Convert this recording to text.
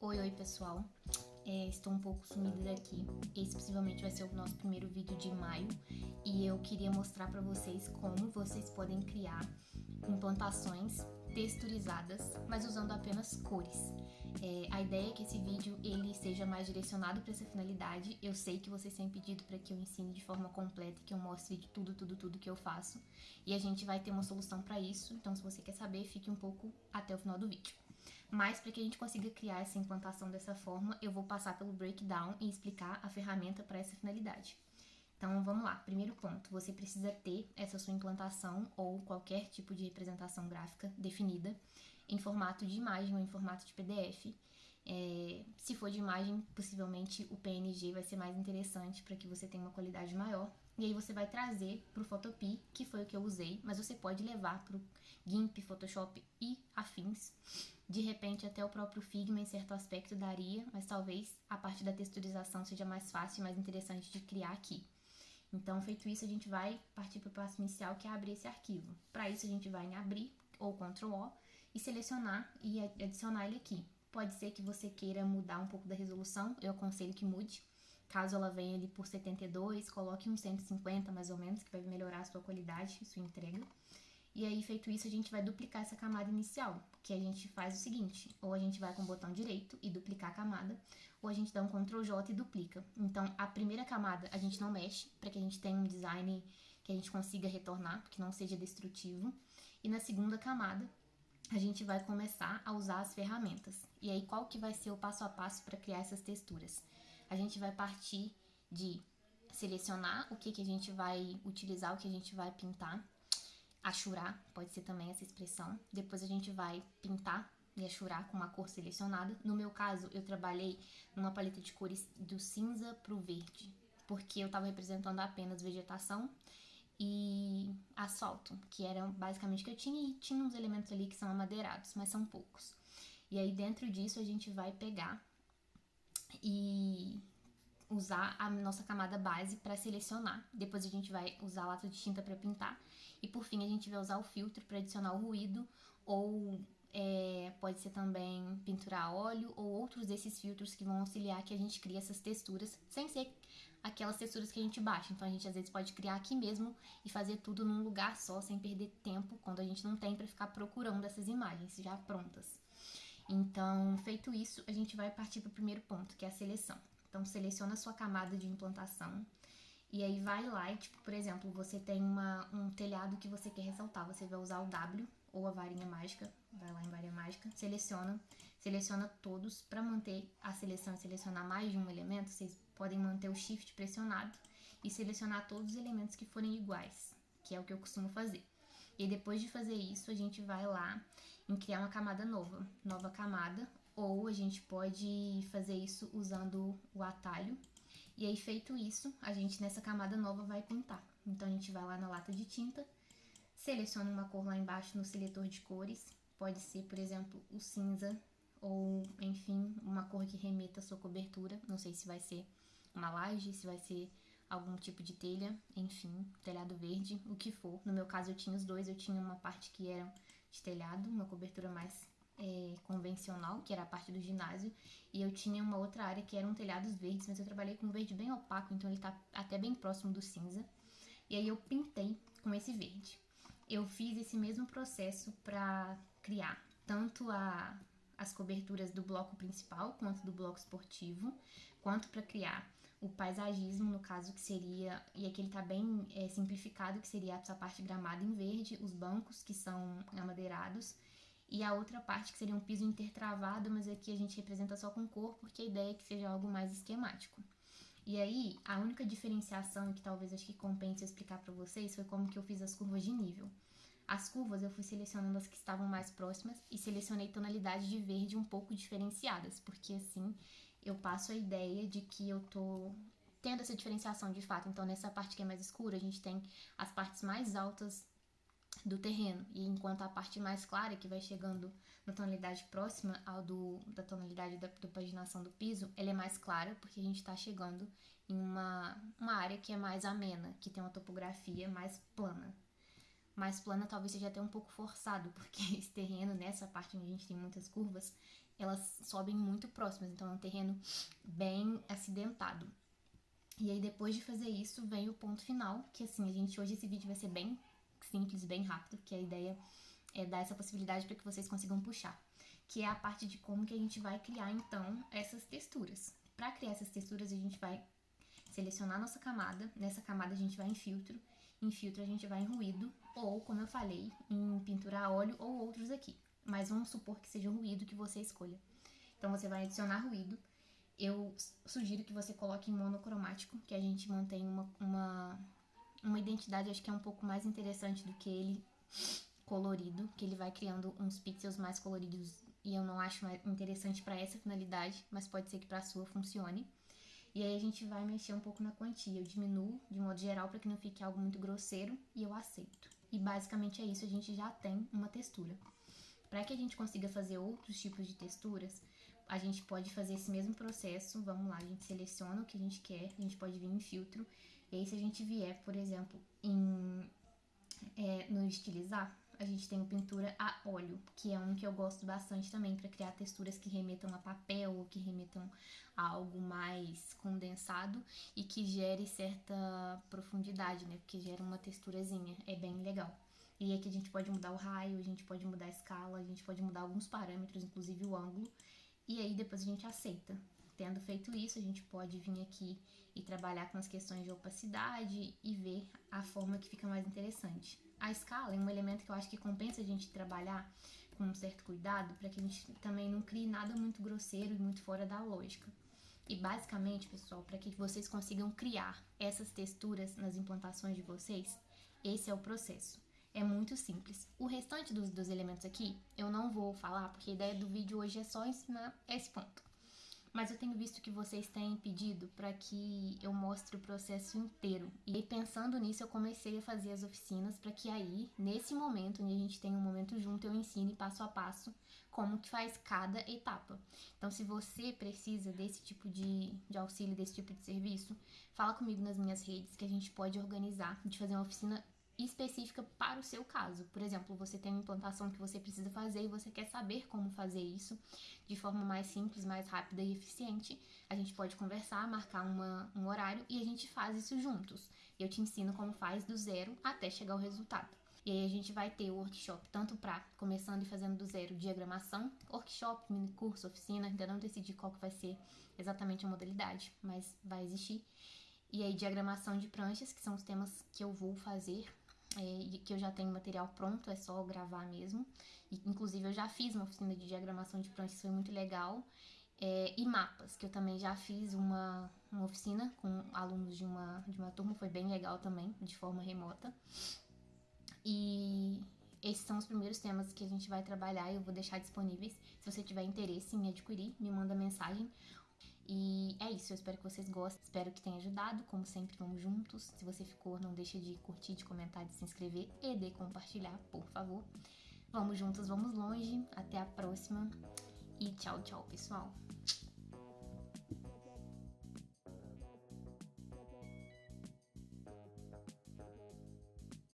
Oi pessoal, estou um pouco sumida daqui. Esse possivelmente vai ser o nosso primeiro vídeo de maio e eu queria mostrar para vocês como vocês podem criar implantações texturizadas, mas usando apenas cores. A ideia é que esse vídeo ele seja mais direcionado para essa finalidade. Eu sei que vocês têm pedido para que eu ensine de forma completa, que eu mostre de tudo que eu faço, e a gente vai ter uma solução para isso. Então, se você quer saber, fique um pouco até o final do vídeo. Mas para que a gente consiga criar essa implantação dessa forma, eu vou passar pelo breakdown e explicar a ferramenta para essa finalidade. Então vamos lá, primeiro ponto, você precisa ter essa sua implantação ou qualquer tipo de representação gráfica definida em formato de imagem ou em formato de PDF. Se for de imagem, possivelmente o PNG vai ser mais interessante para que você tenha uma qualidade maior. E aí você vai trazer para o Photopea, que foi o que eu usei, mas você pode levar para o GIMP, Photoshop e afins. De repente até o próprio Figma em certo aspecto daria, mas talvez a parte da texturização seja mais fácil e mais interessante de criar aqui. Então, feito isso, a gente vai partir para o passo inicial, que é abrir esse arquivo. Para isso, a gente vai em abrir ou Ctrl O e selecionar e adicionar ele aqui. Pode ser que você queira mudar um pouco da resolução, eu aconselho que mude. Caso ela venha ali por 72, coloque uns 150 mais ou menos, que vai melhorar a sua qualidade e sua entrega. E aí, feito isso, a gente vai duplicar essa camada inicial, que a gente faz o seguinte, ou a gente vai com o botão direito e duplicar a camada, ou a gente dá um Ctrl J e duplica. Então, a primeira camada a gente não mexe, para que a gente tenha um design que a gente consiga retornar, que não seja destrutivo. E na segunda camada, a gente vai começar a usar as ferramentas. E aí, qual que vai ser o passo a passo para criar essas texturas? A gente vai partir de selecionar o que a gente vai utilizar, o que a gente vai pintar. Achurar, pode ser também essa expressão. Depois a gente vai pintar e achurar com uma cor selecionada. No meu caso, eu trabalhei numa paleta de cores do cinza pro verde, porque eu estava representando apenas vegetação e asfalto, que eram basicamente o que eu tinha, e tinha uns elementos ali que são amadeirados, mas são poucos. E aí dentro disso a gente vai pegar e usar a nossa camada base para selecionar. Depois a gente vai usar a lata de tinta para pintar. E por fim a gente vai usar o filtro para adicionar o ruído, ou pode ser também pintura a óleo, ou outros desses filtros que vão auxiliar que a gente crie essas texturas, sem ser aquelas texturas que a gente baixa. Então a gente às vezes pode criar aqui mesmo e fazer tudo num lugar só, sem perder tempo, quando a gente não tem para ficar procurando essas imagens já prontas. Então, feito isso, a gente vai partir para o primeiro ponto, que é a seleção. Então, seleciona a sua camada de implantação e aí vai lá e, tipo, por exemplo, você tem um telhado que você quer ressaltar. Você vai usar o W ou a varinha mágica, vai lá em varinha mágica, seleciona todos. Para manter a seleção e selecionar mais de um elemento, vocês podem manter o Shift pressionado e selecionar todos os elementos que forem iguais, que é o que eu costumo fazer. E depois de fazer isso, a gente vai lá em criar uma camada nova camada, ou a gente pode fazer isso usando o atalho. E aí, feito isso, a gente nessa camada nova vai pintar. Então a gente vai lá na lata de tinta, seleciona uma cor lá embaixo no seletor de cores, pode ser, por exemplo, o cinza, ou enfim, uma cor que remeta à sua cobertura. Não sei se vai ser uma laje, se vai ser algum tipo de telha, enfim, telhado verde, o que for. No meu caso eu tinha os dois, eu tinha uma parte que era de telhado, uma cobertura mais convencional, que era a parte do ginásio, e eu tinha uma outra área que eram telhados verdes, mas eu trabalhei com um verde bem opaco, então ele tá até bem próximo do cinza, e aí eu pintei com esse verde. Eu fiz esse mesmo processo para criar tanto as coberturas do bloco principal quanto do bloco esportivo, quanto para criar o paisagismo, no caso, que seria, e aqui ele tá bem simplificado, que seria essa parte gramada em verde, os bancos que são amadeirados, e a outra parte que seria um piso intertravado, mas aqui a gente representa só com cor, porque a ideia é que seja algo mais esquemático. E aí, a única diferenciação que talvez acho que compense eu explicar para vocês foi como que eu fiz as curvas de nível. As curvas eu fui selecionando as que estavam mais próximas e selecionei tonalidades de verde um pouco diferenciadas, porque assim eu passo a ideia de que eu tô tendo essa diferenciação de fato. Então nessa parte que é mais escura a gente tem as partes mais altas do terreno, e enquanto a parte mais clara, que vai chegando na tonalidade próxima da tonalidade da paginação do piso, ela é mais clara porque a gente está chegando em uma área que é mais amena, que tem uma topografia mais plana. Mais plana talvez seja até um pouco forçado, porque esse terreno, nessa parte onde a gente tem muitas curvas, elas sobem muito próximas, então é um terreno bem acidentado. E aí depois de fazer isso, vem o ponto final, que assim, hoje esse vídeo vai ser bem simples, bem rápido, porque a ideia é dar essa possibilidade para que vocês consigam puxar, que é a parte de como que a gente vai criar então essas texturas. Para criar essas texturas, a gente vai selecionar nossa camada, nessa camada a gente vai em filtro a gente vai em ruído, ou como eu falei, em pintura a óleo ou outros aqui, mas vamos supor que seja o ruído que você escolha. Então você vai adicionar ruído. Eu sugiro que você coloque em monocromático, que a gente mantém uma identidade, acho que é um pouco mais interessante do que ele colorido, que ele vai criando uns pixels mais coloridos e eu não acho interessante para essa finalidade, mas pode ser que para a sua funcione. E aí a gente vai mexer um pouco na quantia, eu diminuo de modo geral para que não fique algo muito grosseiro e eu aceito. E basicamente é isso, a gente já tem uma textura. Para que a gente consiga fazer outros tipos de texturas, a gente pode fazer esse mesmo processo. Vamos lá, a gente seleciona o que a gente quer, a gente pode vir em filtro. E aí se a gente vier, por exemplo, no estilizar, a gente tem o pintura a óleo, que é um que eu gosto bastante também para criar texturas que remetam a papel ou que remetam a algo mais condensado e que gere certa profundidade, né? Porque gera uma texturazinha, é bem legal. E aqui a gente pode mudar o raio, a gente pode mudar a escala, a gente pode mudar alguns parâmetros, inclusive o ângulo. E aí depois a gente aceita. Tendo feito isso, a gente pode vir aqui e trabalhar com as questões de opacidade e ver a forma que fica mais interessante. A escala é um elemento que eu acho que compensa a gente trabalhar com um certo cuidado para que a gente também não crie nada muito grosseiro e muito fora da lógica. E basicamente, pessoal, para que vocês consigam criar essas texturas nas implantações de vocês, esse é o processo. É muito simples. O restante dos elementos aqui eu não vou falar, porque a ideia do vídeo hoje é só ensinar esse ponto. Mas eu tenho visto que vocês têm pedido para que eu mostre o processo inteiro. E pensando nisso, eu comecei a fazer as oficinas para que aí, nesse momento, onde a gente tem um momento junto, eu ensine passo a passo como que faz cada etapa. Então, se você precisa desse tipo de auxílio, desse tipo de serviço, fala comigo nas minhas redes que a gente pode organizar, de fazer uma oficina específica para o seu caso. Por exemplo, você tem uma implantação que você precisa fazer e você quer saber como fazer isso de forma mais simples, mais rápida e eficiente. A gente pode conversar, marcar um horário e a gente faz isso juntos. Eu te ensino como faz do zero até chegar ao resultado. E aí a gente vai ter o workshop tanto para começando e fazendo do zero diagramação, workshop, mini curso, oficina, ainda não decidi qual que vai ser exatamente a modalidade, mas vai existir. E aí diagramação de pranchas, que são os temas que eu vou fazer, que eu já tenho material pronto, é só gravar mesmo. E, inclusive eu já fiz uma oficina de diagramação de pranchas, foi muito legal. E mapas, que eu também já fiz uma oficina com alunos de uma turma, foi bem legal também, de forma remota. E esses são os primeiros temas que a gente vai trabalhar e eu vou deixar disponíveis. Se você tiver interesse em adquirir, me manda mensagem. E é isso, eu espero que vocês gostem, espero que tenha ajudado, como sempre, vamos juntos. Se você ficou, não deixa de curtir, de comentar, de se inscrever e de compartilhar, por favor. Vamos juntos, vamos longe, até a próxima e tchau, tchau, pessoal!